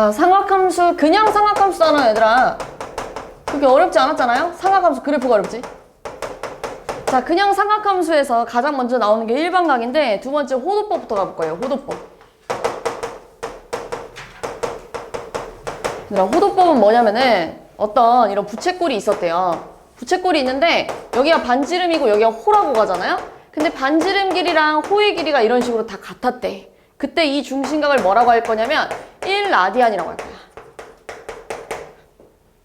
자, 삼각함수, 그냥 삼각함수잖아, 얘들아. 그렇게 어렵지 않았잖아요? 삼각함수 그래프가 어렵지? 자, 그냥 삼각함수에서 가장 먼저 나오는 게 일반각인데 두 번째 호도법부터 가볼 거예요. 호도법. 얘들아, 호도법은 뭐냐면은 어떤 이런 부채꼴이 있었대요. 부채꼴이 있는데 여기가 반지름이고 여기가 호라고 가잖아요? 근데 반지름 길이랑 호의 길이가 이런 식으로 다 같았대. 그때 이 중심각을 뭐라고 할 거냐면 1라디안이라고 할 거야.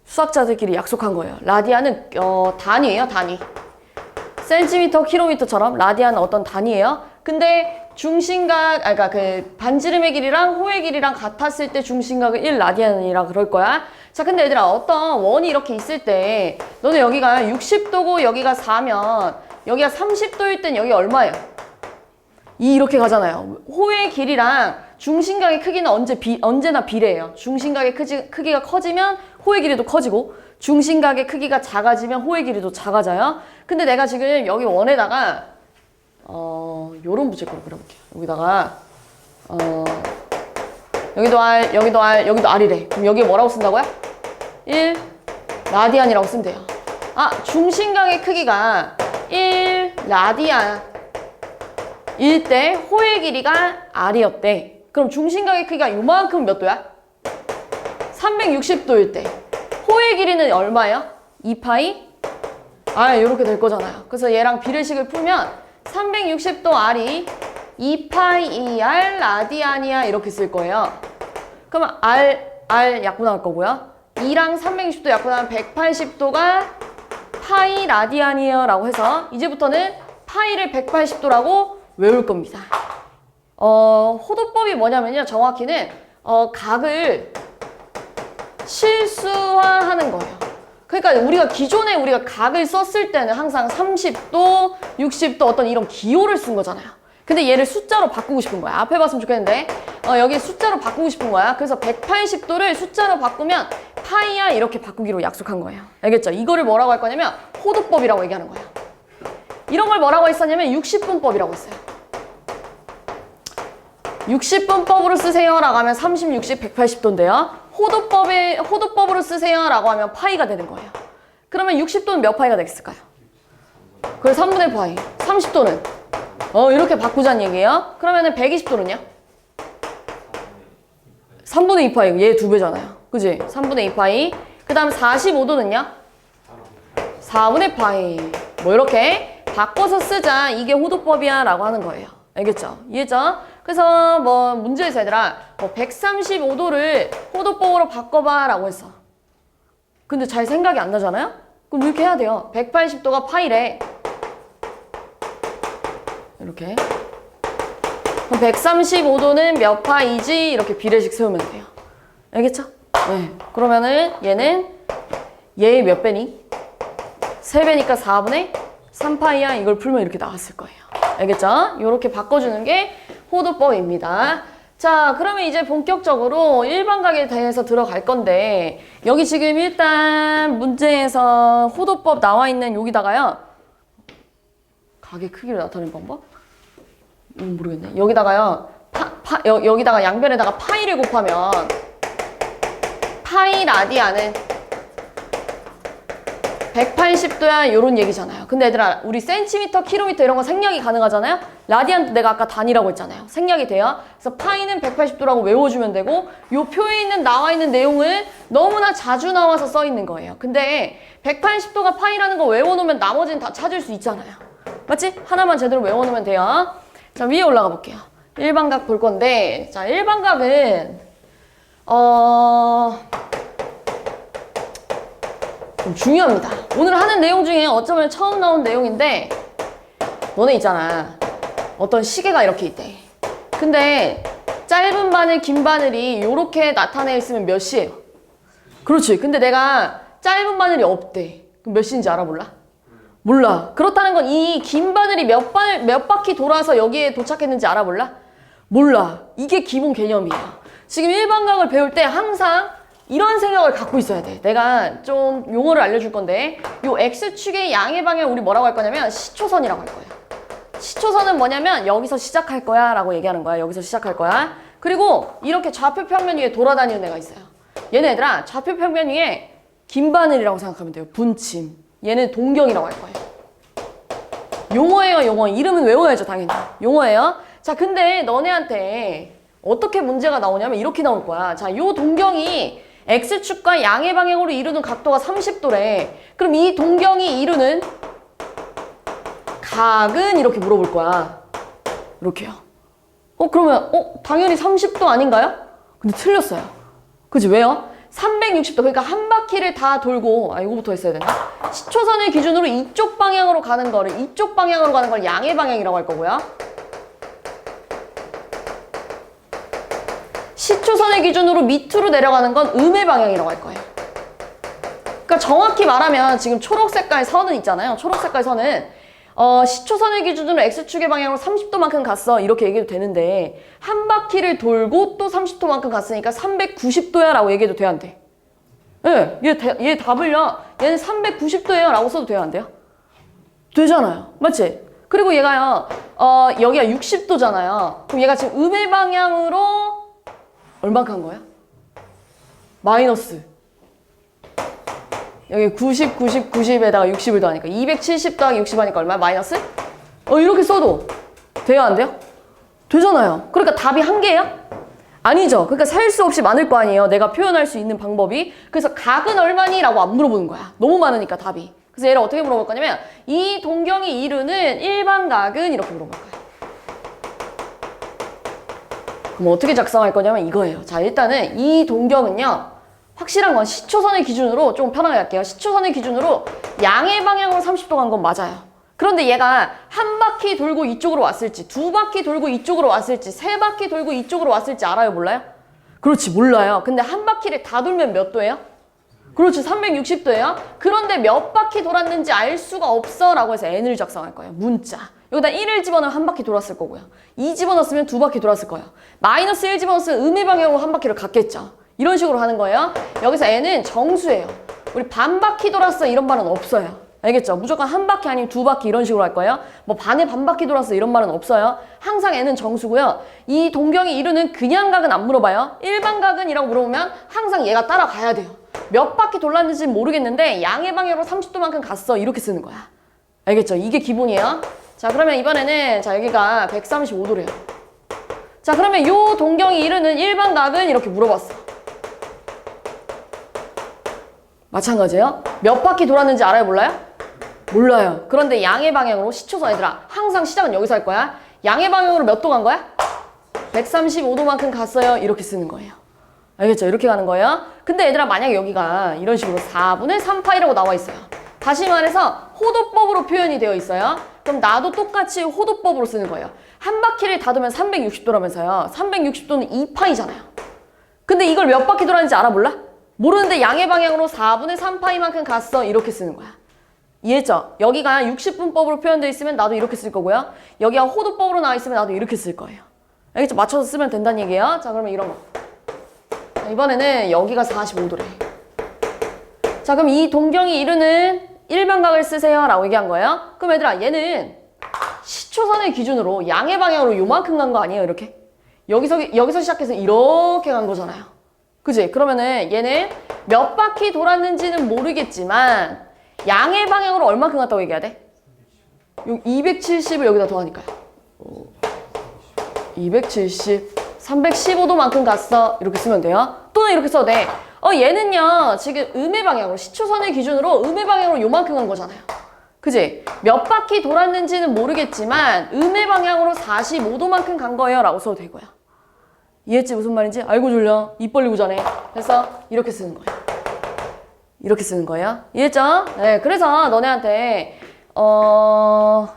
수학자들끼리 약속한 거예요. 라디안은 단위예요, 단위. 센티미터, 킬로미터처럼 라디안은 어떤 단위예요. 근데 중심각, 그러니까 그 반지름의 길이랑 호의 길이랑 같았을 때 중심각을 1라디안이라 그럴 거야. 자, 근데 얘들아, 어떤 원이 이렇게 있을 때 너는 여기가 60도고 여기가 4면 여기가 30도일 땐 여기 얼마예요? 이렇게 가잖아요. 호의 길이랑 중심각의 크기는 언제나 비례해요. 중심각의 크기가 커지면 호의 길이도 커지고 중심각의 크기가 작아지면 호의 길이도 작아져요. 근데 내가 지금 여기 원에다가 요런 부채꼴을 그려볼게요. 여기다가 여기도 R, 여기도 R, 여기도 R이래. 그럼 여기 뭐라고 쓴다고요? 1 라디안이라고 쓰면 돼요. 아, 중심각의 크기가 1 라디안 일 때 호의 길이가 R이었대. 그럼 중심각의 크기가 요만큼 몇 도야? 360도일 때 호의 길이는 얼마예요? 2파이? 요렇게 될 거잖아요. 그래서 얘랑 비례식을 풀면 360도 R이 2파이 2R 라디안이야 이렇게 쓸 거예요. 그러면 R 약분할 거고요. 2랑 360도 약분하면 180도가 파이 라디안이에요 라고 해서 이제부터는 파이를 180도라고 외울 겁니다. 호도법이 뭐냐면요. 정확히는 각을 실수화하는 거예요. 그러니까 우리가 기존에 우리가 각을 썼을 때는 항상 30도, 60도 어떤 이런 기호를 쓴 거잖아요. 근데 얘를 숫자로 바꾸고 싶은 거야. 앞에 봤으면 좋겠는데 여기 숫자로 바꾸고 싶은 거야. 그래서 180도를 숫자로 바꾸면 파이야 이렇게 바꾸기로 약속한 거예요. 알겠죠? 이거를 뭐라고 할 거냐면 호도법이라고 얘기하는 거예요. 이런 걸 뭐라고 했었냐면 60분법이라고 했어요. 60분법으로 쓰세요 라고 하면 30, 60, 180도인데요. 호도법으로 쓰세요 라고 하면 파이가 되는 거예요. 그러면 60도는 몇 파이가 되겠을까요? 그래서 3분의 파이. 30도는 이렇게 바꾸자는 얘기예요. 그러면은 120도는요? 3분의 2파이. 얘 2배잖아요. 그지? 3분의 2파이. 그 다음 45도는요? 4분의 파이. 뭐 이렇게 바꿔서 쓰자. 이게 호도법이야 라고 하는 거예요. 알겠죠? 이해죠? 그래서 뭐 문제에서 얘들아 135도를 호도법으로 바꿔봐 라고 했어. 근데 잘 생각이 안 나잖아요? 그럼 이렇게 해야 돼요. 180도가 파이래. 이렇게. 그럼 135도는 몇 파이지? 이렇게 비례식 세우면 돼요. 알겠죠? 네. 그러면은 얘는 얘의 몇 배니? 3배니까 4분의 3파이야. 이걸 풀면 이렇게 나왔을 거예요. 알겠죠? 이렇게 바꿔주는 게 호도법입니다. 자, 그러면 이제 본격적으로 일반각에 대해서 들어갈 건데 여기 지금 일단 문제에서 호도법 나와 있는 여기다가요. 각의 크기를 나타내는 방법? 모르겠네. 여기다가요. 여기다가 양변에다가 파이를 곱하면 파이 라디안은 180도야 이런 얘기잖아요. 근데 얘들아 우리 센티미터, 킬로미터 이런 거 생략이 가능하잖아요. 라디안도 내가 아까 단위라고 했잖아요. 생략이 돼요. 그래서 파이는 180도라고 외워주면 되고 요 표에 나와 있는 내용을 너무나 자주 나와서 써 있는 거예요. 근데 180도가 파이라는 거 외워놓으면 나머지는 다 찾을 수 있잖아요. 맞지? 하나만 제대로 외워놓으면 돼요. 자, 위에 올라가 볼게요. 일반각 볼 건데 자, 일반각은 좀 중요합니다. 오늘 하는 내용 중에 어쩌면 처음 나온 내용인데 너네 있잖아. 어떤 시계가 이렇게 있대. 근데 짧은 바늘, 긴 바늘이 이렇게 나타내 있으면 몇 시예요? 그렇지. 근데 내가 짧은 바늘이 없대. 그럼 몇 시인지 알아? 몰라. 그렇다는 건 이 긴 바늘이 몇 바퀴 돌아서 여기에 도착했는지 알아? 몰라. 이게 기본 개념이야. 지금 일반각을 배울 때 항상 이런 생각을 갖고 있어야 돼. 내가 좀 용어를 알려줄 건데 요 X축의 양의 방향을 우리 뭐라고 할 거냐면 시초선이라고 할 거예요. 시초선은 뭐냐면 여기서 시작할 거야 라고 얘기하는 거야. 여기서 시작할 거야. 그리고 이렇게 좌표 평면 위에 돌아다니는 애가 있어요. 얘네들아 좌표 평면 위에 긴 바늘이라고 생각하면 돼요. 분침. 얘는 동경이라고 할 거예요. 용어예요, 용어. 이름은 외워야죠, 당연히. 용어예요. 자, 근데 너네한테 어떻게 문제가 나오냐면 이렇게 나올 거야. 자, 요 동경이 X축과 양의 방향으로 이루는 각도가 30도래. 그럼 이 동경이 이루는 각은 이렇게 물어볼 거야. 이렇게요. 그러면 당연히 30도 아닌가요? 근데 틀렸어요. 그치? 왜요? 360도. 그러니까 한 바퀴를 다 돌고, 이거부터 했어야 되나? 시초선을 기준으로 이쪽 방향으로 가는 거를, 이쪽 방향으로 가는 걸 양의 방향이라고 할 거고요. 시초선을 기준으로 밑으로 내려가는 건 음의 방향이라고 할 거예요. 그러니까 정확히 말하면 지금 초록 색깔 선은 있잖아요. 초록 색깔 선은 시초선을 기준으로 X축의 방향으로 30도만큼 갔어. 이렇게 얘기해도 되는데 한 바퀴를 돌고 또 30도만큼 갔으니까 390도야 라고 얘기해도 돼요, 안 돼? 예, 얘 답을요. 얘는 390도예요 라고 써도 돼요, 안 돼요? 되잖아요. 맞지? 그리고 얘가요. 여기가 60도잖아요. 그럼 얘가 지금 음의 방향으로 얼마큼 한 거야? 마이너스. 여기 90, 90, 90에다가 60을 더하니까 270 더하기 60 하니까 얼마야? 마이너스? 이렇게 써도 돼요, 안 돼요? 되잖아요. 그러니까 답이 한 개예요? 아니죠. 그러니까 셀 수 없이 많을 거 아니에요. 내가 표현할 수 있는 방법이. 그래서 각은 얼마니? 라고 안 물어보는 거야. 너무 많으니까 답이. 그래서 얘를 어떻게 물어볼 거냐면 이 동경이 이루는 일반각은 이렇게 물어볼 거예요. 그럼 어떻게 작성할 거냐면 이거예요. 자, 일단은 이 동경은요. 확실한 건 시초선의 기준으로 좀 편하게 할게요. 시초선의 기준으로 양의 방향으로 30도 간 건 맞아요. 그런데 얘가 한 바퀴 돌고 이쪽으로 왔을지, 두 바퀴 돌고 이쪽으로 왔을지, 세 바퀴 돌고 이쪽으로 왔을지 알아요? 몰라요? 그렇지, 몰라요. 근데 한 바퀴를 다 돌면 몇 도예요? 그렇지, 360도예요. 그런데 몇 바퀴 돌았는지 알 수가 없어 라고 해서 n을 작성할 거예요. 문자. 여기다 1을 집어넣으면 한 바퀴 돌았을 거고요. 2 집어넣었으면 두 바퀴 돌았을 거예요. 마이너스 1 집어넣었으면 음의 방향으로 한 바퀴를 갔겠죠. 이런 식으로 하는 거예요. 여기서 n은 정수예요. 우리 반 바퀴 돌았어 이런 말은 없어요. 알겠죠? 무조건 한 바퀴 아니면 두 바퀴 이런 식으로 할 거예요. 뭐 반에 반 바퀴 돌았어 이런 말은 없어요. 항상 n은 정수고요. 이 동경이 이루는 그냥 각은 안 물어봐요. 일반 각은 이라고 물어보면 항상 얘가 따라가야 돼요. 몇 바퀴 돌았는지는 모르겠는데 양의 방향으로 30도만큼 갔어 이렇게 쓰는 거야. 알겠죠? 이게 기본이에요. 자, 그러면 이번에는 자 여기가 135도래요. 자, 그러면 요 동경이 이루는 일반 각은 이렇게 물어봤어. 마찬가지예요. 몇 바퀴 돌았는지 알아요? 몰라요? 몰라요. 그런데 양의 방향으로 시초선 얘들아 항상 시작은 여기서 할 거야. 양의 방향으로 몇 도 간 거야? 135도만큼 갔어요. 이렇게 쓰는 거예요. 알겠죠? 이렇게 가는 거예요. 근데 얘들아 만약에 여기가 이런 식으로 4분의 3파이라고 나와 있어요. 다시 말해서 호도법으로 표현이 되어 있어요. 그럼 나도 똑같이 호도법으로 쓰는 거예요. 한 바퀴를 다 돌면 360도라면서요. 360도는 2파이잖아요. 근데 이걸 몇 바퀴 돌았는지 알아? 몰라? 모르는데 양의 방향으로 4분의 3파이만큼 갔어. 이렇게 쓰는 거야. 이해했죠? 여기가 60분법으로 표현되어 있으면 나도 이렇게 쓸 거고요. 여기가 호도법으로 나와 있으면 나도 이렇게 쓸 거예요. 알겠죠? 맞춰서 쓰면 된다는 얘기예요. 자, 그러면 이런 거. 자, 이번에는 여기가 45도래. 자, 그럼 이 동경이 이루는 일반각을 쓰세요. 라고 얘기한 거예요. 그럼 얘들아, 얘는 시초선의 기준으로 양의 방향으로 요만큼 간 거 아니에요? 이렇게? 여기서 시작해서 이렇게 간 거잖아요. 그치? 그러면은 얘는 몇 바퀴 돌았는지는 모르겠지만 양의 방향으로 얼마큼 갔다고 얘기해야 돼? 270을 여기다 더하니까요. 270, 315도만큼 갔어. 이렇게 쓰면 돼요. 또는 이렇게 써도 돼. 얘는요 지금 음의 방향으로 시초선의 기준으로 음의 방향으로 요만큼 간 거잖아요. 그치? 몇 바퀴 돌았는지는 모르겠지만 음의 방향으로 45도만큼 간 거예요 라고 써도 되고요. 이해했지? 무슨 말인지? 아이고 졸려. 입 벌리고 자네. 그래서 이렇게 쓰는 거예요. 이렇게 쓰는 거예요. 이해했죠? 네, 그래서 너네한테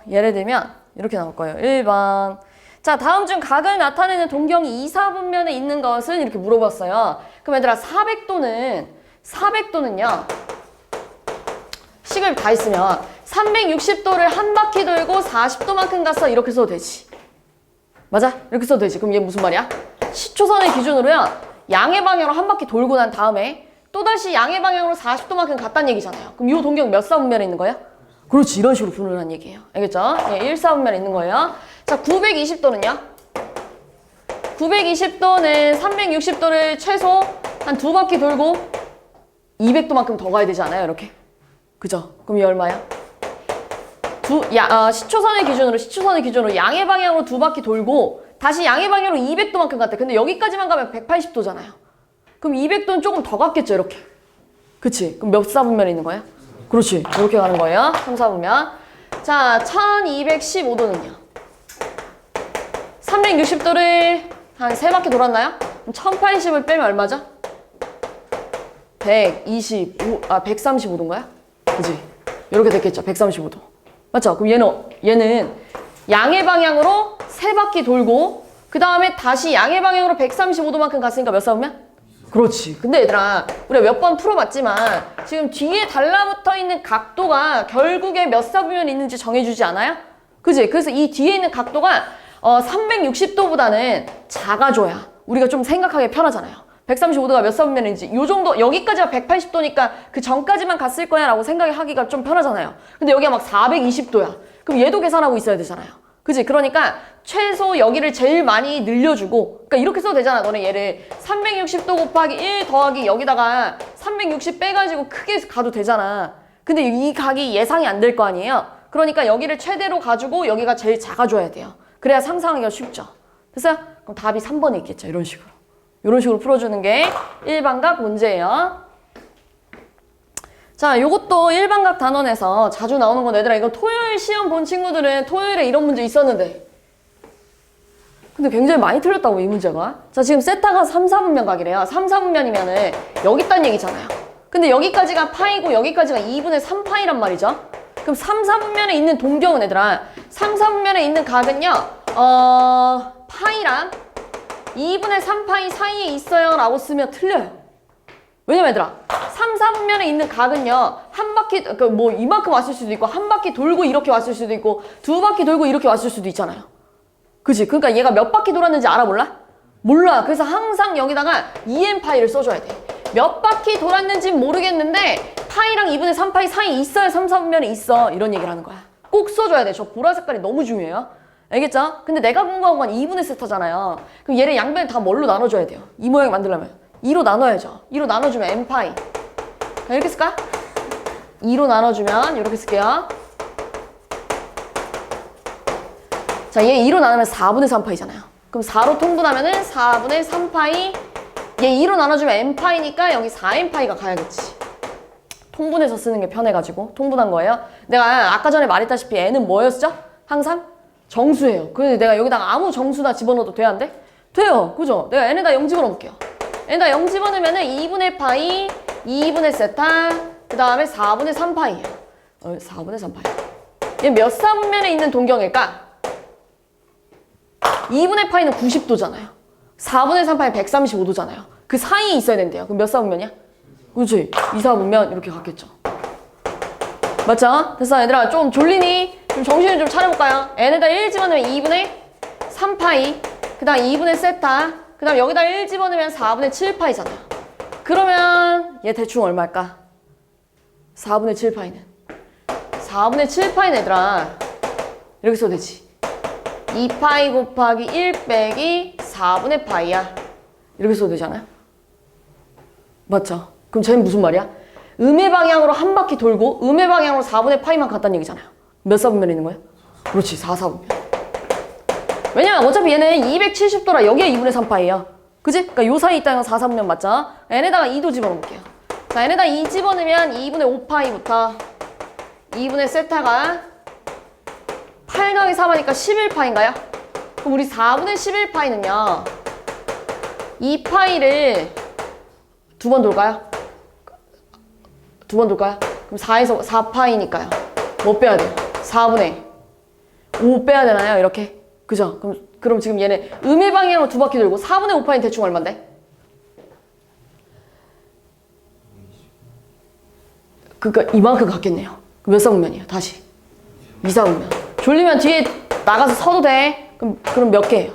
예를 들면 이렇게 나올 거예요. 1번. 자, 다음 중 각을 나타내는 동경이 2, 4분면에 있는 것은 이렇게 물어봤어요. 그럼 얘들아 400도는요. 식을 다 있으면 360도를 한 바퀴 돌고 40도만큼 갔어. 이렇게 써도 되지. 맞아? 이렇게 써도 되지. 그럼 얘 무슨 말이야? 시초선의 기준으로요. 양의 방향으로 한 바퀴 돌고 난 다음에 또다시 양의 방향으로 40도만큼 갔다는 얘기잖아요. 그럼 이 동경 몇 사분면에 있는 거예요? 그렇지. 이런 식으로 분류를 한 얘기예요. 알겠죠? 예, 1사분면에 있는 거예요. 자, 920도는요? 920도는 360도를 최소 한 2바퀴 돌고 200도만큼 더 가야 되지 않아요? 이렇게. 그죠? 그럼 이 얼마야? 시초선의 기준으로 양의 방향으로 2바퀴 돌고 다시 양의 방향으로 200도만큼 갔대. 근데 여기까지만 가면 180도잖아요. 그럼 200도는 조금 더 갔겠죠, 이렇게. 그치? 그럼 몇 사분면에 있는 거야? 그렇지. 이렇게 가는 거예요. 3사분면. 자, 1215도는요. 360도를 한 3바퀴 돌았나요? 그럼 1080을 빼면 얼마죠? 135도인가요? 그치? 이렇게 됐겠죠, 135도. 맞죠? 그럼 얘는 양의 방향으로 3바퀴 돌고 그 다음에 다시 양의 방향으로 135도만큼 갔으니까 몇 사분면? 그렇지. 근데 얘들아, 우리가 몇 번 풀어봤지만 지금 뒤에 달라붙어 있는 각도가 결국에 몇 사분면이 있는지 정해주지 않아요? 그지? 그래서 이 뒤에 있는 각도가 360도보다는 작아져야 우리가 좀 생각하기 편하잖아요. 135도가 몇 사분면인지 요 정도, 여기까지가 180도니까 그 전까지만 갔을 거야 라고 생각하기가 좀 편하잖아요. 근데 여기가 막 420도야. 그럼 얘도 계산하고 있어야 되잖아요. 그치? 그러니까 최소 여기를 제일 많이 늘려주고, 그러니까 이렇게 써도 되잖아. 너네 얘를 360도 곱하기 1 더하기 여기다가 360 빼가지고 크게 가도 되잖아. 근데 이 각이 예상이 안 될 거 아니에요? 그러니까 여기를 최대로 가지고 여기가 제일 작아져야 돼요. 그래야 상상하기가 쉽죠. 됐어요? 그럼 답이 3번에 있겠죠. 이런 식으로. 이런 식으로 풀어주는 게 일반각 문제예요. 자, 요것도 일반각 단원에서 자주 나오는 건 얘들아, 이거 토요일 시험 본 친구들은 토요일에 이런 문제 있었는데 근데 굉장히 많이 틀렸다고, 이 문제가. 자, 지금 세타가 3, 4분면 각이래요. 3, 4분면이면은 여기 있다는 얘기잖아요. 근데 여기까지가 파이고 여기까지가 2분의 3파이란 말이죠. 그럼 3, 4분면에 있는 동경은 얘들아, 3, 4분면에 있는 각은요, 파이랑 2분의 3파이 사이에 있어요 라고 쓰면 틀려요. 왜냐면 얘들아, 3, 4분면에 있는 각은요, 한 바퀴, 뭐 이만큼 왔을 수도 있고 한 바퀴 돌고 이렇게 왔을 수도 있고 2바퀴 돌고 이렇게 왔을 수도 있잖아요. 그치? 그러니까 얘가 몇 바퀴 돌았는지 알아볼라? 몰라. 그래서 항상 여기다가 2n파이를 써줘야 돼. 몇 바퀴 돌았는지는 모르겠는데 파이랑 2분의 3파이 사이에 있어야 3, 4분면에 있어. 이런 얘기를 하는 거야. 꼭 써줘야 돼. 저 보라 색깔이 너무 중요해요. 알겠죠? 근데 내가 공부한 건 2분의 세타잖아요. 그럼 얘를 양변을 다 뭘로 나눠줘야 돼요? 이 모양 만들려면 2로 나눠야죠. 2로 나눠주면 n파이. 이렇게 쓸까? 2로 나눠주면 이렇게 쓸게요. 자, 얘 2로 나누면 4분의 3파이잖아요. 그럼 4로 통분하면은 4분의 3파이, 얘 2로 나눠주면 n파이니까 여기 4n파이가 가야겠지. 통분해서 쓰는 게 편해가지고 통분한 거예요. 내가 아까 전에 말했다시피 n은 뭐였죠? 항상 정수예요. 그래서 내가 여기다가 아무 정수나 집어넣어도 돼야 안 돼? 돼요. 그죠? 내가 n에다 0 집어넣을게요. n에다 0 집어넣으면은 2분의 파이, 2분의 세타, 그 다음에 4분의 3파이예요. 4분의 3파이. 얘 몇 사분면에 있는 동경일까? 2분의 파이는 90도잖아요. 4분의 3파이는 135도잖아요. 그 사이에 있어야 된대요. 그럼 몇 사분면이야? 그렇지. 2, 4분면 이렇게 갔겠죠. 맞죠? 됐어, 얘들아. 좀 졸리니? 좀 정신을 좀 차려볼까요? n에다 1 집어넣으면 2분의 3파이, 그 다음 2분의 세타, 그 다음 여기다 1 집어넣으면 4분의 7파이잖아요. 그러면 얘 대충 얼마일까? 4분의 7파이는 4분의 7파이는 얘들아 이렇게 써도 되지. 2파이 곱하기 1 빼기 4분의 파이야. 이렇게 써도 되잖아요. 맞죠? 그럼 쟤는 무슨 말이야? 음의 방향으로 한 바퀴 돌고 음의 방향으로 4분의 파이만 갔다는 얘기잖아요. 몇 사분면에 있는 거야? 그렇지, 4사분면. 왜냐면 어차피 얘는 270도라 여기에 2분의 3파이야. 그지? 그러니까 요 사이에 있다는 건 4사분면 맞죠? n에다가 2도 집어넣을게요. 자, n에다 2 집어넣으면 2분의 5파이부터 2분의 세타가 8 더하기 3하니까 11파인가요? 그럼 우리 4분의 11파이는요 2파이를 두 번 돌까요? 두 번 돌까요? 그럼 4에서 4파이니까요 뭐 빼야 돼요? 4분의 5 빼야 되나요? 이렇게. 그죠? 그럼 지금 얘는 음의 방향으로 2바퀴 돌고 4분의 5파이는 대충 얼만데? 그러니까 이만큼 갔겠네요. 몇 사분면이에요? 다시 2사분면. 졸리면 뒤에 나가서 서도 돼. 그럼 몇 개예요?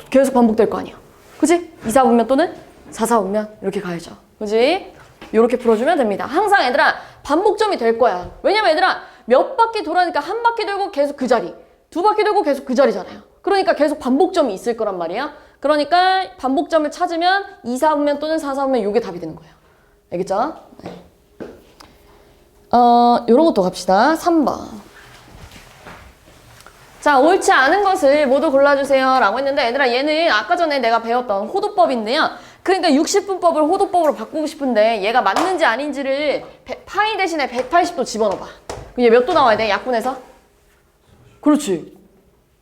계속 반복될 거 아니야. 그지? 2사분면 또는 4사분면 이렇게 가야죠. 그지? 이렇게 풀어주면 됩니다. 항상 얘들아 반복점이 될 거야. 왜냐면 얘들아 몇 바퀴 돌아니까 한 바퀴 돌고 계속 그 자리, 2바퀴 돌고 계속 그 자리잖아요. 그러니까 계속 반복점이 있을 거란 말이야. 그러니까 반복점을 찾으면 2, 4분면 또는 4, 4분면 요게 답이 되는 거예요. 알겠죠? 네. 요런 것도 갑시다. 3번. 자, 옳지 않은 것을 모두 골라주세요 라고 했는데 얘들아 얘는 아까 전에 내가 배웠던 호도법인데요. 그러니까 60분법을 호도법으로 바꾸고 싶은데 얘가 맞는지 아닌지를 파이 대신에 180도 집어넣어봐. 그럼 얘 몇 도 나와야 돼? 약분해서? 그렇지.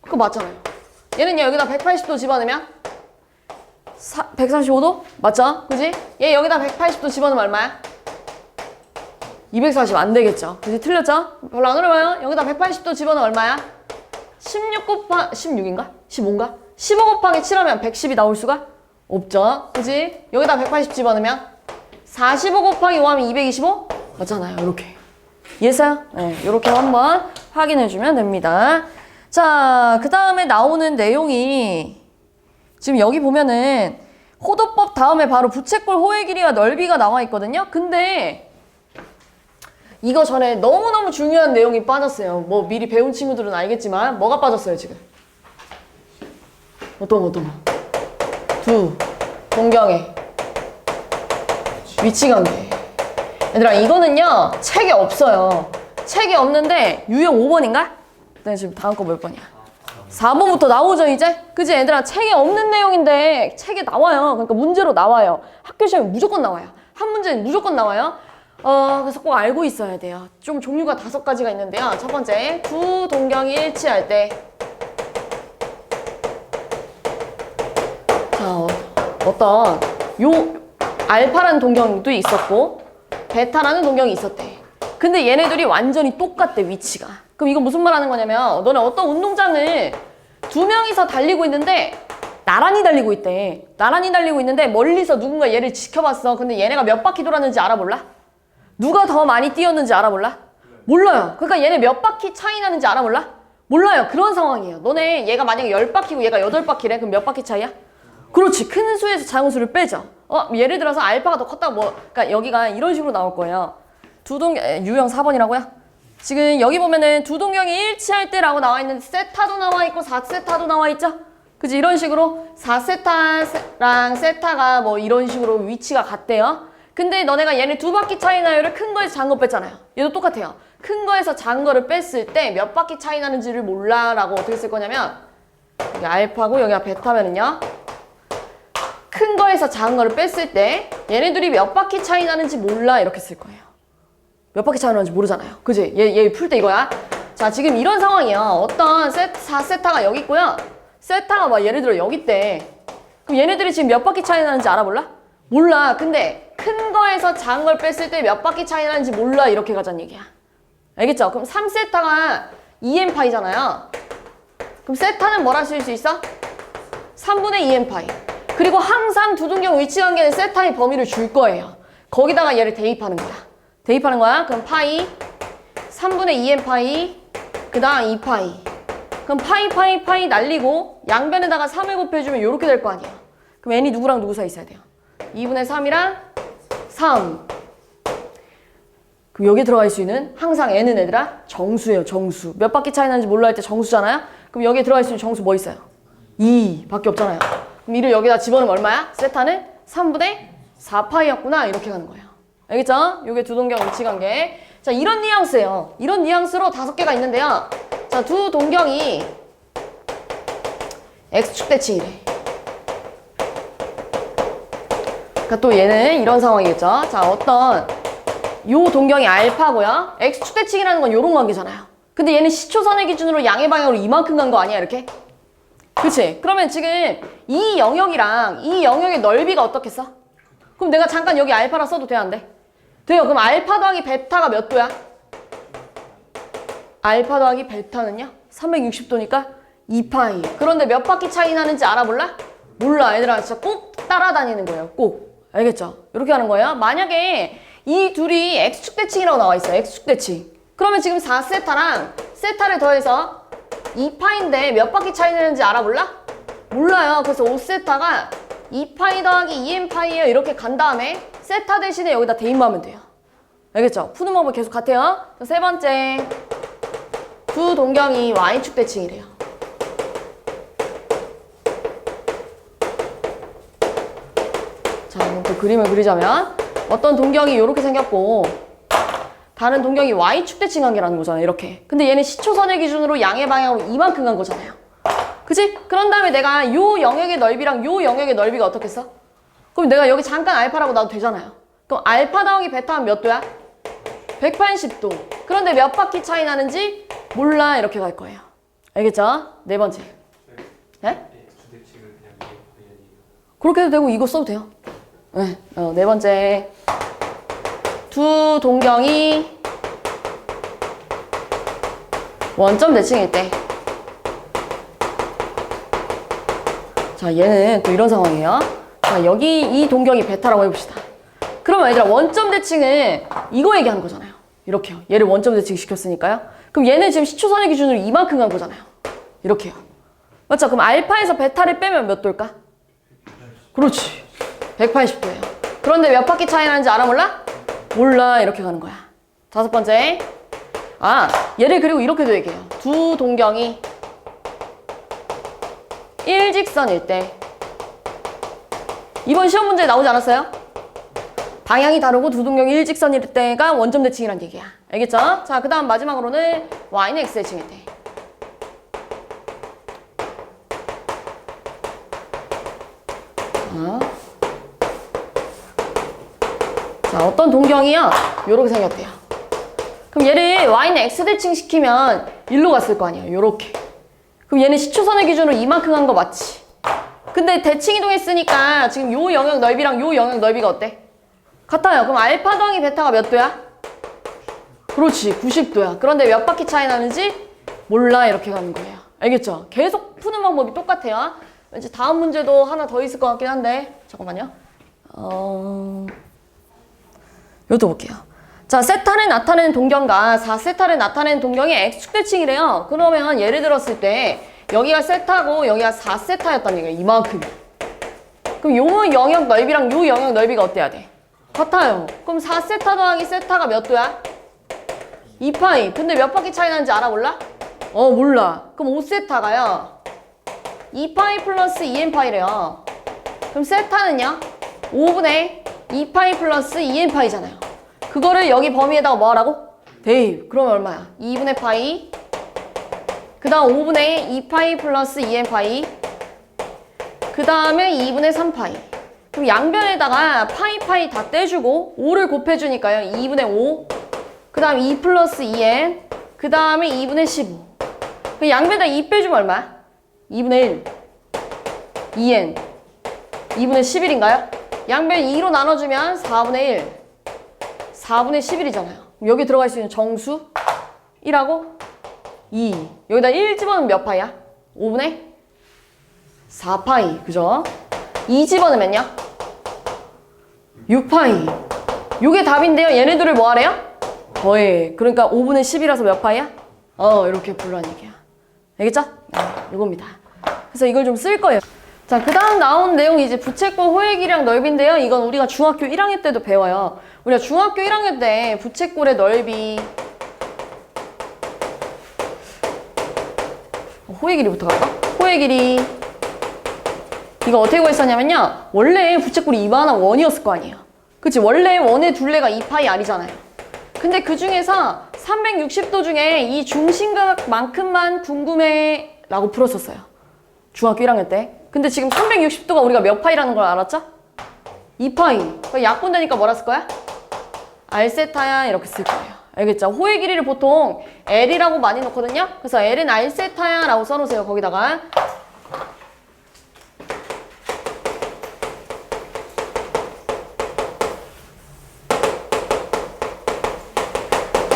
그거 맞잖아요. 얘는 여기다 180도 집어넣으면 145도? 맞죠? 그지? 얘 여기다 180도 집어넣으면 얼마야? 240 안 되겠죠? 그지? 틀렸죠? 별로 안 어려워요. 여기다 180도 집어넣으면 얼마야? 16인가? 15인가? 15 곱하기 7하면 110이 나올 수가 없죠? 그지? 여기다 180 집어넣으면 45 곱하기 5하면 225? 맞잖아요. 이렇게. 이해했어요? 네, 이렇게 한번 확인해주면 됩니다. 자, 그 다음에 나오는 내용이 지금 여기 보면은 호도법 다음에 바로 부채꼴 호의 길이와 넓이가 나와 있거든요. 근데 이거 전에 너무너무 중요한 내용이 빠졌어요. 뭐 미리 배운 친구들은 알겠지만 뭐가 빠졌어요 지금? 어떤 거? 두 동경의 위치관계. 얘들아 이거는요 책에 없어요. 책에 없는데 유형 5번인가? 네, 지금 다음 거 몇 번이야? 4번부터 나오죠 이제? 그지 얘들아 책에 없는 내용인데 책에 나와요. 그러니까 문제로 나와요. 학교 시험에 무조건 나와요. 한 문제는 무조건 나와요. 그래서 꼭 알고 있어야 돼요. 좀 종류가 5가지가 있는데요. 첫 번째, 두 동경이 일치할 때. 자, 어떤 알파라는 동경도 있었고 베타라는 동경이 있었대. 근데 얘네들이 완전히 똑같대 위치가. 그럼 이건 무슨 말 하는 거냐면 너네 어떤 운동장을 2명이서 달리고 있는데 나란히 달리고 있대. 나란히 달리고 있는데 멀리서 누군가 얘를 지켜봤어. 근데 얘네가 몇 바퀴 돌았는지 알아볼라? 누가 더 많이 뛰었는지 알아볼라? 몰라요. 그러니까 얘네 몇 바퀴 차이 나는지 알아볼라? 몰라요. 그런 상황이에요. 너네 얘가 만약에 10바퀴고 얘가 8바퀴래. 그럼 몇 바퀴 차이야? 그렇지. 큰 수에서 작은 수를 빼죠. 예를 들어서 알파가 더 컸다고 그러니까 여기가 이런 식으로 나올 거예요. 유형 4번이라고요? 지금 여기 보면은 두 동경이 일치할 때라고 나와 있는데 세타도 나와 있고 4세타도 나와 있죠? 그치? 이런 식으로 4세타랑 세타가 뭐 이런 식으로 위치가 같대요. 근데 너네가 얘네 2바퀴 차이 나요를 큰 거에서 작은 거 뺐잖아요. 얘도 똑같아요. 큰 거에서 작은 거를 뺐을 때 몇 바퀴 차이 나는지를 몰라 라고 어떻게 쓸 거냐면 여기 알파고 여기가 베타면은요 큰 거에서 작은 거를 뺐을 때 얘네들이 몇 바퀴 차이 나는지 몰라 이렇게 쓸 거예요. 몇 바퀴 차이 나는지 모르잖아요. 그지? 얘 풀 때 이거야. 자 지금 이런 상황이야. 어떤 4세타가 여기 있고요. 세타가 막 예를 들어 여기 있대. 그럼 얘네들이 지금 몇 바퀴 차이 나는지 알아볼라? 몰라. 근데 큰 거에서 작은 걸 뺐을 때 몇 바퀴 차이 나는지 몰라 이렇게 가자는 얘기야. 알겠죠? 그럼 3세타가 2n파이잖아요. 그럼 세타는 뭐라 쓸 수 있어? 3분의 2n파이. 그리고 항상 두 동경 위치관계는 세타의 범위를 줄 거예요. 거기다가 얘를 대입하는 거야. 대입하는 거야. 그럼 파이 3분의 2n파이 그 다음 2파이. 그럼 파이 날리고 양변에다가 3을 곱해주면 이렇게 될 거 아니야. 그럼 n이 누구랑 누구 사이 있어야 돼요? 2분의 3이랑 3. 그럼 여기에 들어갈 수 있는 항상 n은 얘들아 정수예요. 정수. 몇 바퀴 차이 나는지 몰라 할 때 정수잖아요. 그럼 여기에 들어갈 수 있는 정수 뭐 있어요? 2 밖에 없잖아요. 그럼 2를 여기다 집어넣으면 얼마야? 세타는 3분의 4파이였구나 이렇게 가는 거예요. 알겠죠? 요게 두 동경 위치관계. 자 이런 뉘앙스예요. 이런 뉘앙스로 5개가 있는데요. 자 두 동경이 x축 대칭이래. 그러니까 또 얘는 이런 상황이겠죠. 자 어떤 요 동경이 알파고요. x축 대칭이라는 건 요런 관계잖아요. 근데 얘는 시초선의 기준으로 양의 방향으로 이만큼 간 거 아니야 이렇게? 그치? 그러면 지금 이 영역이랑 이 영역의 넓이가 어떻겠어? 그럼 내가 잠깐 여기 알파라 써도 돼야 안 돼? 돼요. 그럼 알파 더하기 베타가 몇 도야? 알파 더하기 베타는요? 360도니까 2파이. 그런데 몇 바퀴 차이 나는지 알아볼라? 몰라. 얘들아 진짜 꼭 따라다니는 거예요. 꼭. 알겠죠? 이렇게 하는 거예요. 만약에 이 둘이 x축 대칭이라고 나와 있어요. x축 대칭. 그러면 지금 4세타랑 세타를 더해서 2파인데 몇 바퀴 차이 나는지 알아볼라? 몰라요. 그래서 5세타가 2파이 더하기 2n파이예요. 이렇게 간 다음에 세타 대신에 여기다 대입만 하면 돼요. 알겠죠? 푸는 방법 계속 같아요. 자, 세 번째. 두 동경이 y축 대칭이래요. 그림을 그리자면 어떤 동경이 이렇게 생겼고 다른 동경이 Y축 대칭 관계라는 거잖아요. 이렇게. 근데 얘는 시초선을 기준으로 양의 방향으로 이만큼 간 거잖아요. 그치? 그런 다음에 내가 요 영역의 넓이랑 요 영역의 넓이가 어떻겠어? 그럼 내가 여기 잠깐 알파라고 놔도 되잖아요. 그럼 알파 더하기 베타 하면 몇 도야? 180도. 그런데 몇 바퀴 차이 나는지 몰라. 이렇게 갈 거예요. 알겠죠? 네 번째. 네? 주대칭은 그냥 이게 아니에요. 그렇게 해도 되고 이거 써도 돼요. 네, 네 번째. 두 동경이 원점 대칭일 때. 자, 얘는 또 이런 상황이에요. 자, 여기 이 동경이 베타라고 해봅시다. 그러면 얘들아, 원점 대칭은 이거 얘기하는 거잖아요. 이렇게요. 얘를 원점 대칭 시켰으니까요. 그럼 얘는 지금 시초선의 기준으로 이만큼 간 거잖아요. 이렇게요. 맞죠? 그럼 알파에서 베타를 빼면 몇 도일까? 그렇지. 180도예요. 그런데 몇 바퀴 차이 나는지 알아 몰라? 몰라. 이렇게 가는 거야. 다섯 번째. 아, 얘를 그리고 이렇게도 얘기해요. 두 동경이 일직선일 때. 이번 시험 문제에 나오지 않았어요? 방향이 다르고 두 동경이 일직선일 때가 원점 대칭이란 얘기야. 알겠죠? 자, 그 다음 마지막으로는 Y는 X 대칭일 때. 자, 어떤 동경이요? 요렇게 생겼대요. 그럼 얘를 Y는 X 대칭 시키면 일로 갔을 거 아니야. 요렇게. 그럼 얘는 시초선을 기준으로 이만큼 간 거 맞지? 근데 대칭 이동했으니까 지금 요 영역 넓이랑 요 영역 넓이가 어때? 같아요. 그럼 알파 더하기 베타가 몇 도야? 그렇지. 90도야. 그런데 몇 바퀴 차이 나는지 몰라. 이렇게 가는 거예요. 알겠죠? 계속 푸는 방법이 똑같아요. 왠지 다음 문제도 하나 더 있을 것 같긴 한데 잠깐만요. 이것도 볼게요. 자, 세타를 나타내는 동경과 4세타를 나타내는 동경이 X축 대칭이래요. 그러면 예를 들었을 때 여기가 세타고 여기가 4세타였다는 얘기예요. 이만큼. 그럼 요 영역 넓이랑 요 영역 넓이가 어때야 돼? 같아요. 그럼 4세타 더하기 세타가 몇 도야? 2파이. 근데 몇 바퀴 차이 나는지 알아 몰라? 몰라. 그럼 5세타가요. 2파이 플러스 2n파이래요. 그럼 세타는요? 5분의 2파이 플러스 2n파이잖아요. 그거를 여기 범위에다가 뭐 하라고? 대입. 그러면 얼마야? 2분의 파이. 그 다음 5분의 2파이 플러스 2n파이. 그 다음에 2분의 3파이. 그럼 양변에다가 파이 다 떼주고 5를 곱해주니까요. 2분의 5. 그 다음 2 플러스 2n. 그 다음에 2분의 15. 그럼 양변에다 2 빼주면 얼마야? 2분의 1. 2n. 2분의 11인가요? 양변 2로 나눠주면 4분의 1. 4분의 11이잖아요. 여기 들어갈 수 있는 정수 1하고 2. 여기다 1 집어넣으면 몇 파이야? 5분의 4파이. 그죠? 2 집어넣으면요? 6파이. 요게 답인데요. 얘네들을 뭐 하래요? 더해. 그러니까 5분의 10이라서 몇 파이야? 이렇게 불러는 얘기야. 알겠죠? 요겁니다. 그래서 이걸 좀 쓸 거예요. 자, 그 다음 나온 내용이 이제 부채꼴 호의 길이랑 넓이인데요. 이건 우리가 중학교 1학년 때도 배워요. 우리가 중학교 1학년 때 부채꼴의 넓이 호의 길이부터 갈까? 호의 길이 이거 어떻게 구했었냐면요. 원래 부채꼴이 이만한 원이었을 거 아니에요. 그치? 원래 원의 둘레가 2파이 R이잖아요. 근데 그 중에서 360도 중에 이 중심각만큼만 궁금해 라고 풀었었어요. 중학교 1학년 때. 근데 지금 360도가 우리가 몇 파이라는 걸 알았죠? 2파이. 약분되니까 뭐라 쓸 거야? R세타야 이렇게 쓸 거예요. 알겠죠? 호의 길이를 보통 L이라고 많이 놓거든요. 그래서 L은 R세타야 라고 써놓으세요. 거기다가.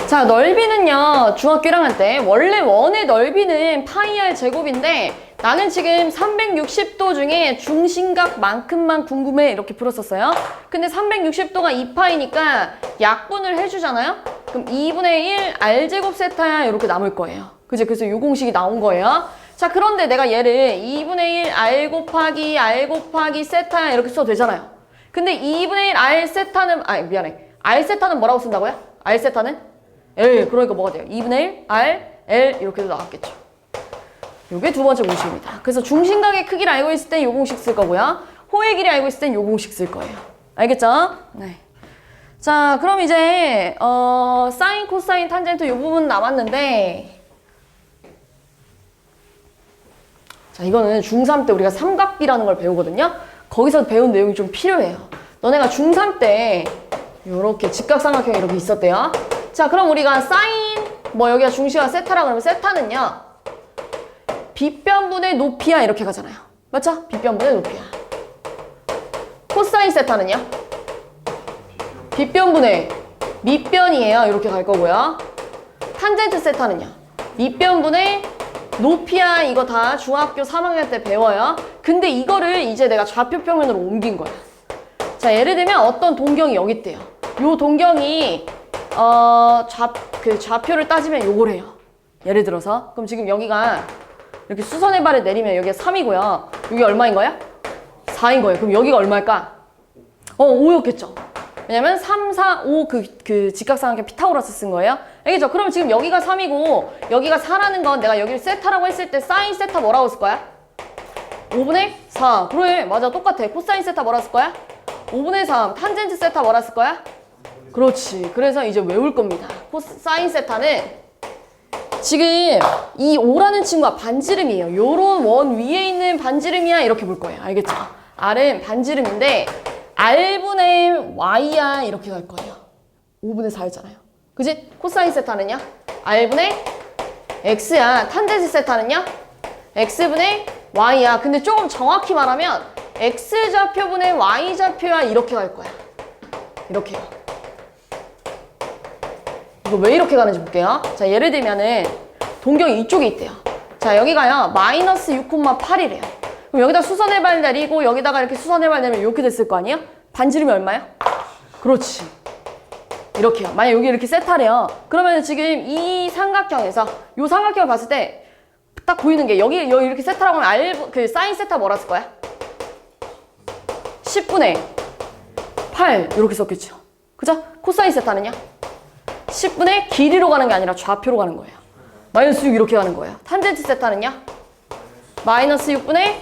자, 넓이는요. 중학교 1학년 때 원래 원의 넓이는 파이 R 제곱인데 나는 지금 360도 중에 중심각만큼만 궁금해 이렇게 풀었었어요. 근데 360도가 2파이니까 약분을 해주잖아요. 그럼 2분의 1 R제곱 세타야 이렇게 남을 거예요. 그치? 그래서 요 공식이 나온 거예요. 자, 그런데 내가 얘를 2분의 1 R 곱하기 세타야 이렇게 써도 되잖아요. 근데 2분의 1 R 세타는 미안해. R 세타는 뭐라고 쓴다고요? R 세타는? L. 그러니까 뭐가 돼요? 2분의 1 R L 이렇게도 나왔겠죠. 요게 두 번째 공식입니다. 그래서 중심각의 크기를 알고 있을 땐 요 공식 쓸 거고요. 호의 길이 알고 있을 땐 요 공식 쓸 거예요. 알겠죠? 네. 자, 그럼 이제 사인, 코사인, 탄젠트 이 부분 남았는데, 자, 이거는 중3 때 우리가 삼각비라는 걸 배우거든요. 거기서 배운 내용이 좀 필요해요. 너네가 중3 때 이렇게 직각삼각형이 이렇게 있었대요. 자, 그럼 우리가 사인, 뭐 여기가 중시가 세타라 그러면 세타는요, 빗변분의 높이야 이렇게 가잖아요. 맞죠? 빗변분의 높이야. 코사인 세타는요? 빗변분의 밑변이에요. 이렇게 갈 거고요. 탄젠트 세타는요? 밑변분의 높이야. 이거 다 중학교 3학년 때 배워요. 근데 이거를 이제 내가 좌표평면으로 옮긴 거야. 자, 예를 들면 어떤 동경이 여기 있대요. 요 동경이 좌표를 따지면 요거래요. 예를 들어서 그럼 지금 여기가 이렇게 수선의 발을 내리면 여기가 3이고요. 여기 얼마인 거야? 4인 거예요. 그럼 여기가 얼마일까? 5였겠죠. 왜냐면 3, 4, 5 그 직각삼각형 피타고라스 쓴 거예요. 알겠죠? 그럼 지금 여기가 3이고 여기가 4라는 건 내가 여기를 세타라고 했을 때 사인 세타 뭐라고 쓸 거야? 5분의 4. 그래, 맞아, 똑같아. 코사인 세타 뭐라 쓸 거야? 5분의 3. 탄젠트 세타 뭐라 쓸 거야? 그렇지. 그래서 이제 외울 겁니다. 코사인 세타는 지금 이 5라는 친구가 반지름이에요. 요런 원 위에 있는 반지름이야 이렇게 볼 거예요. 알겠죠? R은 반지름인데 R분의 Y야 이렇게 갈 거예요. 5분의 4였잖아요. 그지? 코사인 세타는요? R분의 X야. 탄젠트 세타는요? X분의 Y야. 근데 조금 정확히 말하면 X좌표분의 Y좌표야 이렇게 갈 거야. 이렇게요. 이거 왜 이렇게 가는지 볼게요. 자, 예를 들면은 동경이 이쪽에 있대요. 자, 여기가요 마이너스 6,8이래요. 그럼 여기다 수선의 발 내리고 여기다가 이렇게 수선의 발 내리면 이렇게 됐을 거 아니에요? 반지름이 얼마예요? 그렇지. 이렇게요. 만약 여기 이렇게 세타래요. 그러면 지금 이 삼각형에서 이 삼각형을 봤을 때 딱 보이는 게 여기 이렇게 세타라고 하면 그 사인 세타 뭐라 쓸 거야? 10분의 8 이렇게 썼겠죠. 그죠? 코사인 세타는요? 10분의 길이로 가는 게 아니라 좌표로 가는 거예요. 마이너스 6 이렇게 가는 거예요. 탄젠트 세타는요? 마이너스 6분의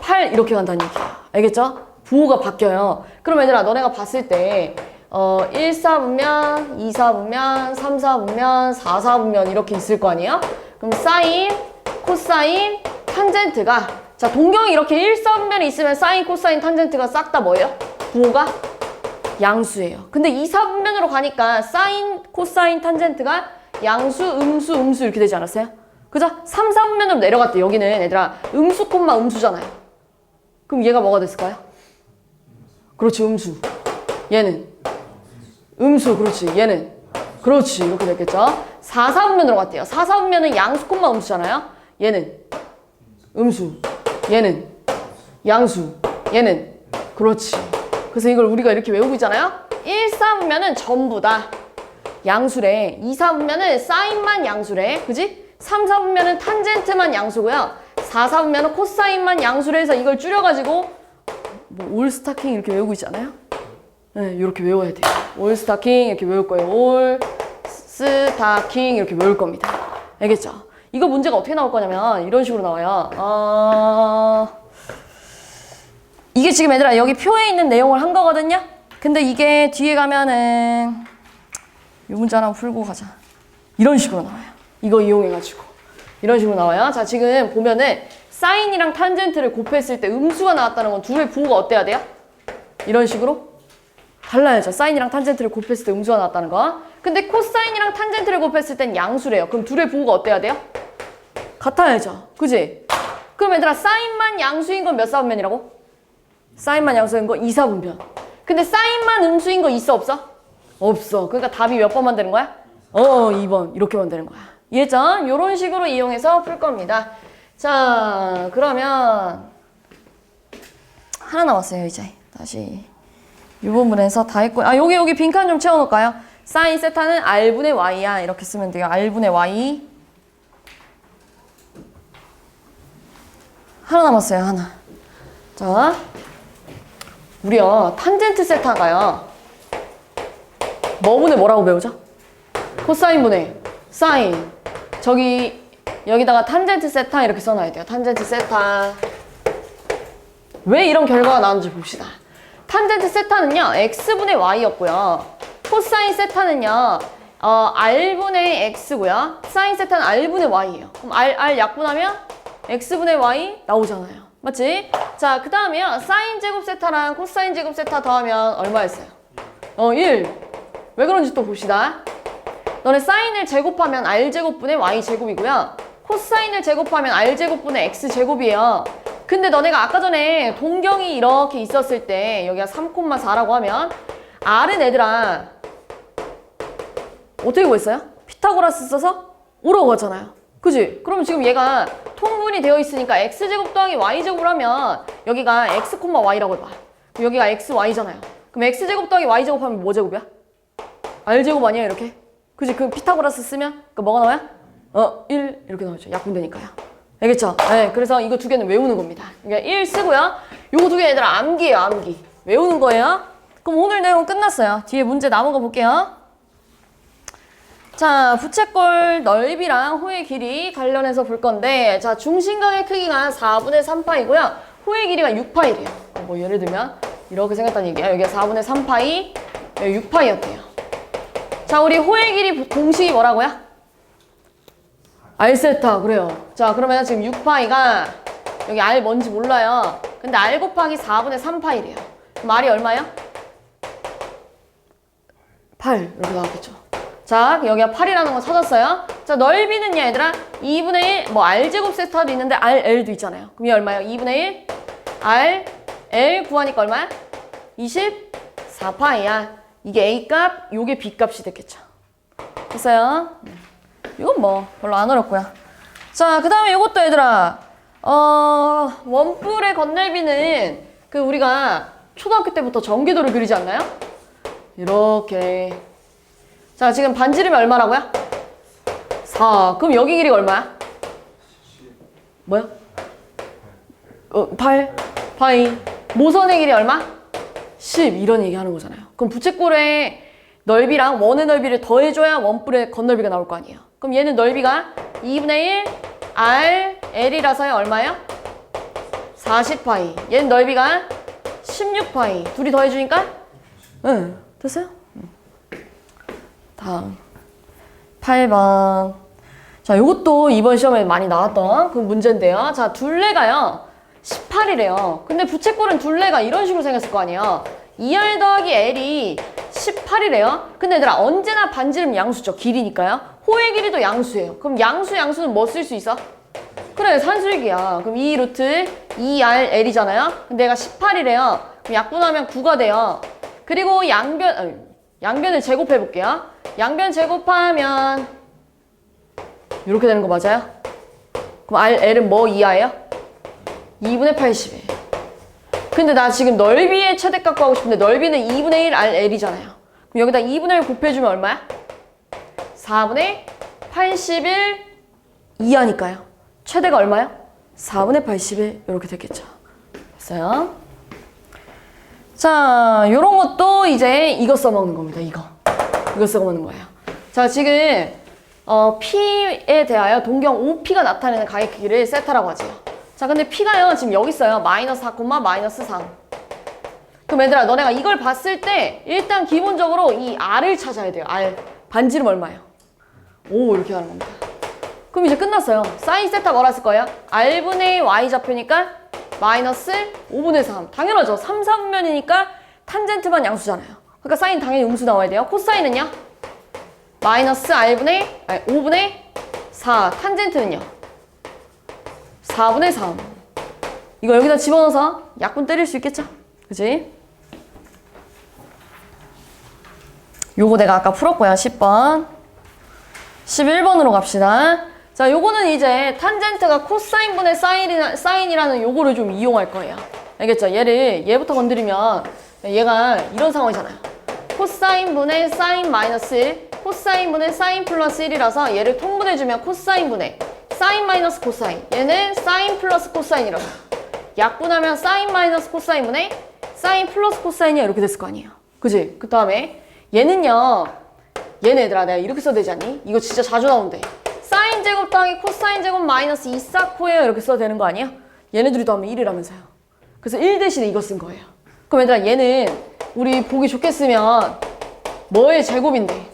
8 이렇게 간다는 얘기예요. 알겠죠? 부호가 바뀌어요. 그럼 얘들아 너네가 봤을 때 1, 4분면, 2, 4분면, 3, 4분면, 4, 4분면 이렇게 있을 거 아니에요? 그럼 사인, 코사인, 탄젠트가 자 동경이 이렇게 1, 4분면이 있으면 사인, 코사인, 탄젠트가 싹 다 뭐예요? 부호가 양수예요. 근데 2, 4분면으로 가니까 사인, 코사인, 탄젠트가 양수, 음수 이렇게 되지 않았어요? 그죠? 3, 4분면으로 내려갔대. 여기는 얘들아 음수, 콤마 음수잖아요. 그럼 얘가 뭐가 됐을까요? 그렇지, 음수. 얘는 음수, 그렇지. 얘는 그렇지. 이렇게 됐겠죠? 4, 4분면으로 갔대요. 4, 4분면은 양수, 콤마 음수잖아요. 얘는 음수. 얘는 양수. 얘는 그렇지. 그래서 이걸 우리가 이렇게 외우고 있잖아요. 1, 4분면은 전부 다 양수래. 2, 4분면은 사인만 양수래. 그지? 3, 4분면은 탄젠트만 양수고요. 4, 4분면은 코사인만 양수래 해서 이걸 줄여가지고 뭐 올스타킹 이렇게 외우고 있잖아요. 네, 이렇게 외워야 돼요. 올스타킹 이렇게 외울 거예요. 올스타킹 이렇게 외울 겁니다. 알겠죠? 이거 문제가 어떻게 나올 거냐면 이런 식으로 나와요. 이게 지금 얘들아 여기 표에 있는 내용을 한 거거든요. 근데 이게 뒤에 가면은 이 문제 하나 풀고 가자. 이런 식으로 나와요. 이거 이용해가지고 이런 식으로 나와요. 자, 지금 보면은 사인이랑 탄젠트를 곱했을 때 음수가 나왔다는 건 둘의 부호가 어때야 돼요? 이런 식으로 달라야죠. 사인이랑 탄젠트를 곱했을 때 음수가 나왔다는 거. 근데 코사인이랑 탄젠트를 곱했을 땐 양수래요. 그럼 둘의 부호가 어때야 돼요? 같아야죠. 그지? 그럼 얘들아 사인만 양수인 건 몇 사분면이라고? 사인만 양수인 거 2, 4분면. 근데 사인만 음수인 거 있어 없어? 없어. 그러니까 답이 몇 번만 되는 거야? 2번. 이렇게만 되는 거야. 이해했죠? 요런 식으로 이용해서 풀 겁니다. 자, 그러면 하나 남았어요, 이제. 다시 이 부분에서 다 했고, 여기 빈칸 좀 채워놓을까요? 사인 세타는 R분의 Y야. 이렇게 쓰면 돼요. R분의 Y. 하나 남았어요, 하나. 자, 우리요, 탄젠트 세타가요. 뭐분의 뭐라고 배우죠? 코사인분의 사인. 여기다가 탄젠트 세타 이렇게 써놔야 돼요. 탄젠트 세타. 왜 이런 결과가 나오는지 봅시다. 탄젠트 세타는요, x분의 y였고요. 코사인 세타는요, r분의 x고요. 사인 세타는 r분의 y예요. 그럼 r 약분하면 x분의 y 나오잖아요. 맞지? 자, 그 다음에요. 사인 제곱 세타랑 코사인 제곱 세타 더하면 얼마였어요? 1. 왜 그런지 또 봅시다. 너네 사인을 제곱하면 r제곱분의 y제곱이고요. 코사인을 제곱하면 r제곱분의 x제곱이에요. 근데 너네가 아까 전에 동경이 이렇게 있었을 때 여기가 3,4라고 하면 r은 얘들아 어떻게 구했어요? 피타고라스 써서 5라고 했잖아요. 그지? 그러면 지금 얘가 통분이 되어 있으니까 x제곱 더하기 y제곱을 하면 여기가 x, y라고 해봐. 그럼 여기가 x, y잖아요. 그럼 x제곱 더하기 y제곱 하면 뭐 제곱이야? r제곱 아니야 이렇게? 그지? 그 피타고라스 쓰면 그 뭐가 나와요? 1 이렇게 나오죠. 약분되니까요. 알겠죠? 네, 그래서 이거 두 개는 외우는 겁니다. 그러니까 1 쓰고요. 요거 두 개 얘들아 암기예요, 암기. 외우는 거예요. 그럼 오늘 내용 끝났어요. 뒤에 문제 남은 거 볼게요. 자, 부채꼴 넓이랑 호의 길이 관련해서 볼 건데, 자, 중심각의 크기가 4분의 3파이고요. 호의 길이가 6파이래요. 뭐 예를 들면 이렇게 생겼다는 얘기야. 여기가 4분의 3파이, 여기 6파이였대요. 자, 우리 호의 길이 공식이 뭐라고요? R세타, 그래요. 자, 그러면 지금 6파이가 여기 R 뭔지 몰라요. 근데 R 곱하기 4분의 3파이래요. 그럼 R이 얼마예요? 8 이렇게 나왔겠죠. 자, 여기가 8이라는 거 찾았어요. 자, 넓이는요, 얘들아. 2분의 1, 뭐 R제곱 세타도 있는데 RL도 있잖아요. 그럼 이게 얼마예요? 2분의 1, RL 구하니까 얼마야? 24파이야. 이게 A값, 요게 B값이 됐겠죠. 됐어요? 이건 뭐 별로 안 어렵고요. 자, 그 다음에 이것도 얘들아 원뿔의 건널비는 그 우리가 초등학교 때부터 전개도를 그리지 않나요? 이렇게. 자, 지금 반지름이 얼마라고요? 4. 그럼 여기 길이가 얼마야? 뭐야? 8 파이. 모선의 길이 얼마? 10 이런 얘기 하는 거잖아요. 그럼 부채꼴의 넓이랑 원의 넓이를 더해줘야 원뿔의 건널비가 나올 거 아니에요. 그럼 얘는 넓이가 2분의 1 R, L이라서요 얼마예요? 40파이. 얘는 넓이가 16파이. 둘이 더해주니까? 응, 됐어요? 다음 8번. 자, 요것도 이번 시험에 많이 나왔던 그 문제인데요. 자, 둘레가요 18이래요. 근데 부채꼴은 둘레가 이런 식으로 생겼을 거 아니에요. 2R 더하기 L이 18이래요. 근데 얘들아 언제나 반지름 양수죠. 길이니까요. 호의 길이도 양수예요. 그럼 양수는 뭐 쓸 수 있어? 그래, 산술기야. 그럼 2 루트 2RL이잖아요. 근데 얘가 18이래요. 그럼 약분하면 9가 돼요. 그리고 양변을 제곱해 볼게요. 양변 제곱하면 이렇게 되는 거 맞아요? 그럼 L은 뭐 이하예요? 2분의 80이에요. 근데 나 지금 넓이의 최대값 구하고 싶은데 넓이는 2분의 1 RL이잖아요. 그럼 여기다 2분의 1 곱해주면 얼마야? 4분의 81 이하니까요. 최대가 얼마야? 4분의 81 이렇게 됐겠죠. 됐어요? 자, 요런 것도 이제 이거 써먹는 겁니다. 이거 써먹는 거예요. 자, 지금 P에 대하여 동경 OP가 나타내는 가의 크기를 세타라고 하지요. 자, 근데 P가요 지금 여기 있어요. 마이너스 4, 마이너스 3. 그럼 얘들아 너네가 이걸 봤을 때 일단 기본적으로 이 R을 찾아야 돼요. R. 반지름 얼마예요? 5 이렇게 하는 겁니다. 그럼 이제 끝났어요. 사인 세타 뭐라 했을 거예요? R분의 Y 좌표니까 마이너스 5분의 3. 당연하죠. 3, 3면이니까 탄젠트만 양수잖아요. 그러니까 사인 당연히 음수 나와야 돼요. 코사인은요? 마이너스 5분의 4. 탄젠트는요? 4분의 3. 이거 여기다 집어넣어서 약분 때릴 수 있겠죠? 그치? 요거 내가 아까 풀었고요. 10번. 11번으로 갑시다. 자, 요거는 이제 탄젠트가 코사인분의 사인이라는 요거를 좀 이용할 거예요. 알겠죠? 얘부터 건드리면 얘가 이런 상황이잖아요. 코사인분의 사인 마이너스 1, 코사인분의 사인 플러스 1이라서 얘를 통분해주면 코사인분의 사인 마이너스 코사인. 얘는 사인 플러스 코사인이라고. 약분하면 사인 마이너스 코사인분의 사인 플러스 코사인이야. 이렇게 됐을 거 아니에요. 그지? 그 다음에 얘는요. 얘네들아 내가 이렇게 써도 되지 않니? 이거 진짜 자주 나오는데. 사인 제곱 더하기 코사인 제곱 마이너스 2사코예요. 이렇게 써도 되는 거 아니에요? 얘네들이 더하면 1이라면서요. 그래서 1 대신에 이거 쓴 거예요. 그럼 얘들아 얘는 우리 보기 좋게 쓰면 뭐의 제곱인데?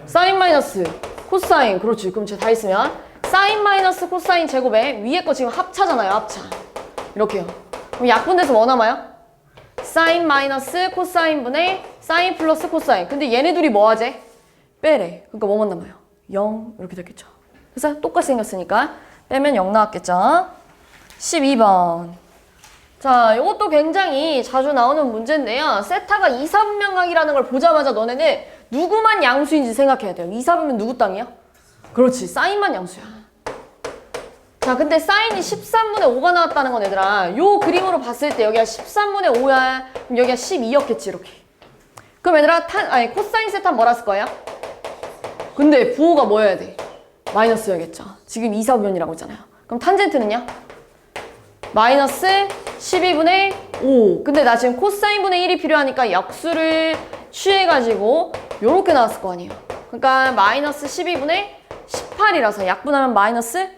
사인 마이너스 코사인. 그렇지. 그럼 제가 다 있으면 사인 마이너스 코사인 제곱에 위에 거 지금 합차잖아요. 합차. 이렇게요. 그럼 약분돼서 뭐 남아요? 사인 마이너스 코사인 분의 사인 플러스 코사인. 근데 얘네 둘이 뭐 하지? 빼래. 그러니까 뭐만 남아요? 0 이렇게 됐겠죠. 그래서 똑같이 생겼으니까 빼면 0 나왔겠죠. 12번. 자, 이것도 굉장히 자주 나오는 문제인데요. 세타가 2, 4분면각이라는 걸 보자마자 너네는 누구만 양수인지 생각해야 돼요. 2, 4분면 누구 땅이야? 그렇지. 사인만 양수야. 자, 근데 사인이 13분의 5가 나왔다는 건 얘들아, 요 그림으로 봤을 때 여기가 13분의 5야. 그럼 여기가 12였겠지, 이렇게. 그럼 얘들아, 코사인 세타 뭐라 쓸 거예요? 근데 부호가 뭐여야 돼? 마이너스여야겠죠. 지금 2, 4분면이라고 했잖아요. 그럼 탄젠트는요? 마이너스 12분의 5. 근데 나 지금 코사인분의 1이 필요하니까 역수를 취해가지고 요렇게 나왔을 거 아니에요. 그러니까 마이너스 12분의 18이라서 약분하면 마이너스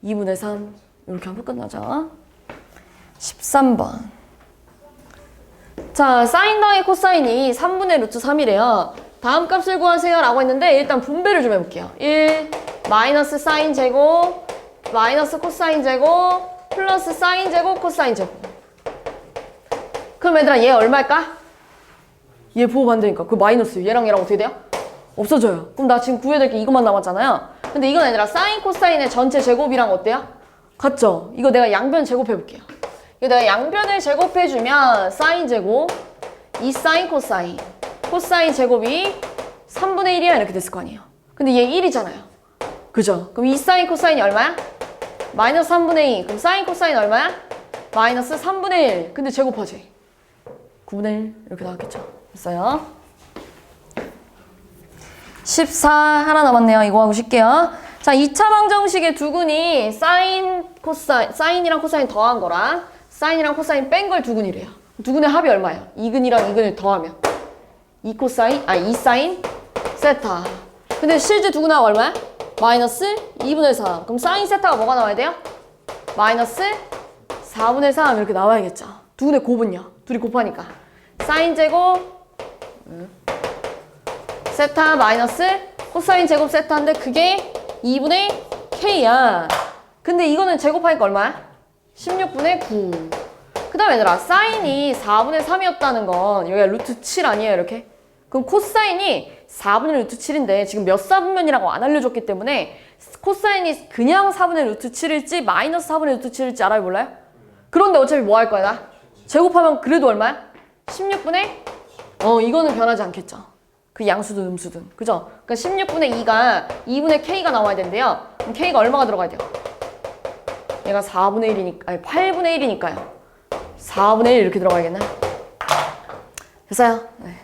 2분의 3. 이렇게 하면 끝나죠. 13번. 자, 사인 더하기 코사인이 3분의 루트 3이래요. 다음 값을 구하세요 라고 했는데 일단 분배를 좀 해볼게요. 1 마이너스 사인 제곱 마이너스 코사인 제곱 플러스 사인 제곱 코사인 제곱. 그럼 얘들아 얘 얼마일까? 얘 부호 반대니까 그 마이너스 얘랑 어떻게 돼요? 없어져요. 그럼 나 지금 구해야 될 게 이것만 남았잖아요. 근데 이건 얘들아 사인 코사인의 전체 제곱이랑 어때요? 같죠? 이거 내가 양변 제곱해 볼게요. 이거 내가 양변을 제곱해주면 사인 제곱 2 사인 코사인 코사인 제곱이 3분의 1이야 이렇게 됐을 거 아니에요. 근데 얘 1이잖아요. 그죠? 그럼 2 사인 코사인이 얼마야? 마이너스 3분의 2. 그럼 사인 코사인 얼마야? 마이너스 3분의 1. 근데 제곱하지. 9분의 1 이렇게 나왔겠죠. 됐어요. 14 하나 남았네요. 이거 하고 쉴게요. 자, 2차 방정식의 두근이 사인이랑 코사인 더한 거랑 사인이랑 코사인 뺀 걸 두근이래요. 두근의 합이 얼마예요? 2근이랑 2근을 더하면 2 사인 세타. 근데 실제 두근합 얼마야? 마이너스 2분의 3. 그럼 사인 세타가 뭐가 나와야 돼요? 마이너스 4분의 3 이렇게 나와야겠죠. 두근의 곱은요? 둘이 곱하니까 사인 제곱 세타 마이너스 코사인 제곱 세타인데 그게 2분의 k야. 근데 이거는 제곱하니까 얼마야? 16분의 9. 그 다음에 얘들아 사인이 4분의 3이었다는 건 여기가 루트 7 아니에요 이렇게? 그럼 코사인이 4분의 루트 7인데 지금 몇 사분면이라고 안 알려줬기 때문에 코사인이 그냥 4분의 루트 7일지 마이너스 4분의 루트 7일지 알아볼래요? 그런데 어차피 뭐 할 거야 나? 제곱하면 그래도 얼마야? 16분의? 이거는 변하지 않겠죠. 그 양수든 음수든. 그죠? 그러니까 16분의 2가 2분의 k가 나와야 된대요. 그럼 k가 얼마가 들어가야 돼요? 얘가 4분의 1이니까, 아니 8분의 1이니까요. 4분의 1 이렇게 들어가야겠나? 됐어요? 네.